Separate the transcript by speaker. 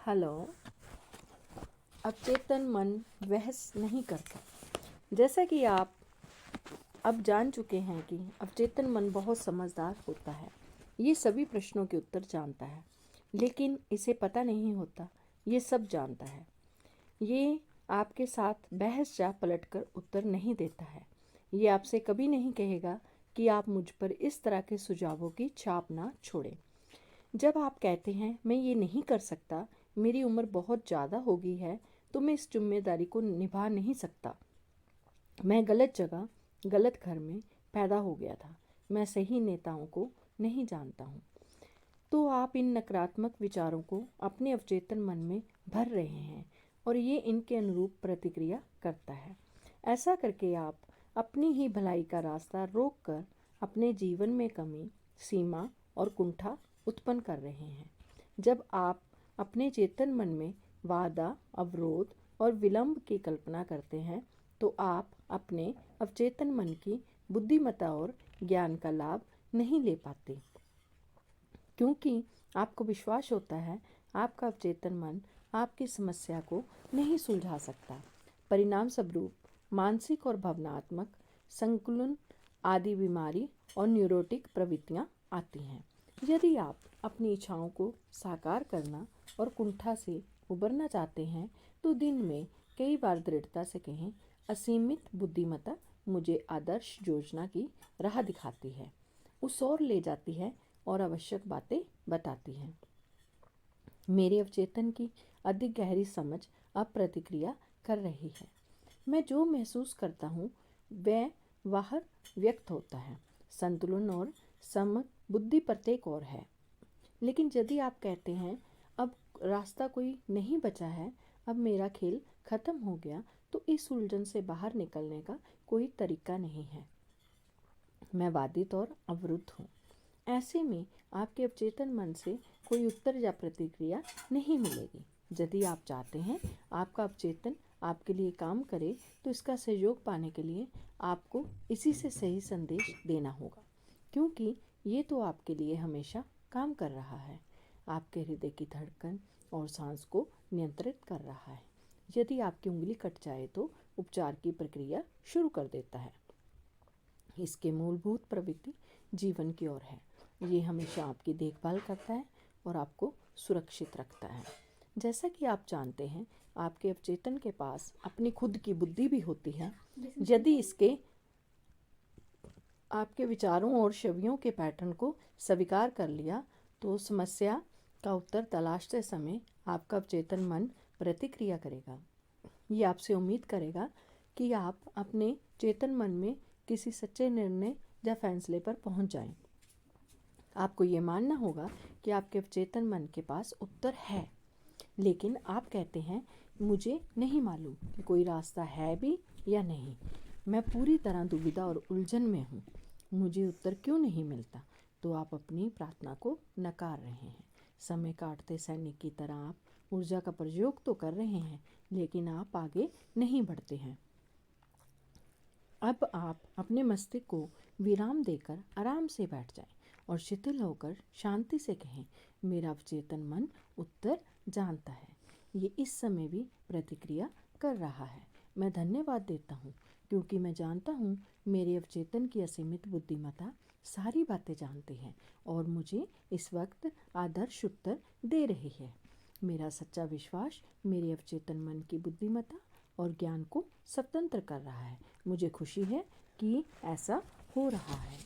Speaker 1: Hello. अवचेतन मन बहस नहीं करता। जैसा कि आप अब जान चुके हैं कि अवचेतन मन बहुत समझदार होता है। ये सभी प्रश्नों के उत्तर जानता है, लेकिन इसे पता नहीं होता ये सब जानता है। ये आपके साथ बहस जा पलट कर उत्तर नहीं देता है। ये आपसे कभी नहीं कहेगा कि आप मुझ पर इस तरह के सुझावों की छाप ना छोड़ें। जब आप कहते हैं मैं ये नहीं कर सकता, मेरी उम्र बहुत ज़्यादा हो गई है, तो मैं इस जिम्मेदारी को निभा नहीं सकता, मैं गलत जगह गलत घर में पैदा हो गया था, मैं सही नेताओं को नहीं जानता हूँ, तो आप इन नकारात्मक विचारों को अपने अवचेतन मन में भर रहे हैं और ये इनके अनुरूप प्रतिक्रिया करता है। ऐसा करके आप अपनी ही भलाई का रास्ता रोक कर अपने जीवन में कमी, सीमा और कुंठा उत्पन्न कर रहे हैं। जब आप अपने चेतन मन में बाधा, अवरोध और विलंब की कल्पना करते हैं, तो आप अपने अवचेतन मन की बुद्धिमत्ता और ज्ञान का लाभ नहीं ले पाते, क्योंकि आपको विश्वास होता है आपका अवचेतन मन आपकी समस्या को नहीं सुलझा सकता। परिणाम स्वरूप मानसिक और भावनात्मक संकुलन आदि बीमारी और न्यूरोटिक प्रवृत्तियाँ आती हैं। यदि आप अपनी इच्छाओं को साकार करना और कुंठा से उबरना चाहते हैं, तो दिन में कई बार दृढ़ता से कहें, असीमित बुद्धिमत्ता मुझे आदर्श योजना की राह दिखाती है, उस ओर ले जाती है और आवश्यक बातें बताती हैं। मेरे अवचेतन की अधिक गहरी समझ अब प्रतिक्रिया कर रही है। मैं जो महसूस करता हूँ वह बाहर व्यक्त होता है। संतुलन और सम बुद्धि प्रत्येक और है। लेकिन यदि आप कहते हैं अब रास्ता कोई नहीं बचा है, अब मेरा खेल खत्म हो गया, तो इस उलझन से बाहर निकलने का कोई तरीका नहीं है। मैं बाधित और अवरुद्ध हूँ। ऐसे में आपके अवचेतन मन से कोई उत्तर या प्रतिक्रिया नहीं मिलेगी। यदि आप चाहते हैं आपका अवचेतन आपके लिए काम करे, तो इसका सहयोग पाने के लिए आपको इसी से सही संदेश देना होगा, क्योंकि ये तो आपके लिए हमेशा काम कर रहा है। आपके हृदय की धड़कन और सांस को नियंत्रित कर रहा है। यदि आपकी उंगली कट जाए तो उपचार की प्रक्रिया शुरू कर देता है। इसके मूलभूत प्रवृत्ति जीवन की ओर है। ये हमेशा आपकी देखभाल करता है और आपको सुरक्षित रखता है। जैसा कि आप जानते हैं, आपके अवचेतन के पास अपनी खुद की बुद्धि भी होती है। यदि इसके आपके विचारों और छवियों के पैटर्न को स्वीकार कर लिया, तो समस्या का उत्तर तलाशते समय आपका अवचेतन मन प्रतिक्रिया करेगा। ये आपसे उम्मीद करेगा कि आप अपने चेतन मन में किसी सच्चे निर्णय या फैसले पर पहुंच जाएं। आपको ये मानना होगा कि आपके अवचेतन मन के पास उत्तर है, लेकिन आप कहते हैं मुझे नहीं मालूम कि कोई रास्ता है भी या नहीं। मैं पूरी तरह दुविधा और उलझन में हूँ, मुझे उत्तर क्यों नहीं मिलता। तो आप अपनी प्रार्थना को नकार रहे हैं। समय काटते सैनिक की तरह आप ऊर्जा का प्रयोग तो कर रहे हैं, लेकिन आप आगे नहीं बढ़ते हैं। अब आप अपने मस्तिष्क को विराम देकर आराम से बैठ जाएं और शिथिल होकर शांति से कहें, मेरा अवचेतन मन उत्तर जानता है। ये इस समय भी प्रतिक्रिया कर रहा है। मैं धन्यवाद देता हूँ, क्योंकि मैं जानता हूँ मेरे अवचेतन की असीमित बुद्धिमत्ता सारी बातें जानती है और मुझे इस वक्त आदर्श उत्तर दे रही है। मेरा सच्चा विश्वास मेरे अवचेतन मन की बुद्धिमत्ता और ज्ञान को स्वतंत्र कर रहा है। मुझे खुशी है कि ऐसा हो रहा है।